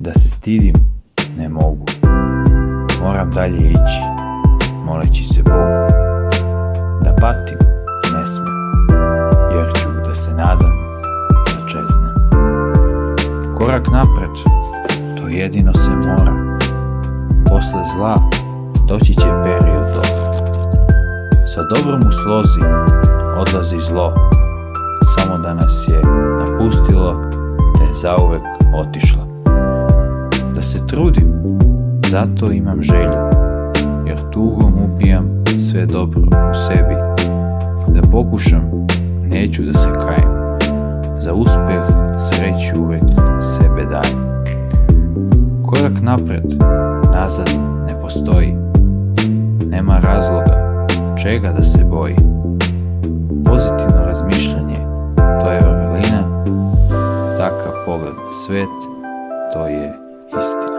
Da se stidim, ne mogu. Moram dalje ići, moleći se Bogu. Da patim, ne smem, jer ću da se nadam da čeznem. Korak napred, to jedino se mora. Posle zla doći će period dobro. Sa dobrom u slozi odlazi zlo, samo da nas je napustilo, da je zauvek otišlo. Da se trudim, zato imam želju, jer tugom upijam sve dobro u sebi. Da pokušam, neću da se kajem, za uspeh sreću uvek sebe dajem. Korak napred, nazad ne postoji, nema razloga čega da se boji. Pozitivno razmišljanje, to je vrlina, takav pogled na svet, to je istina.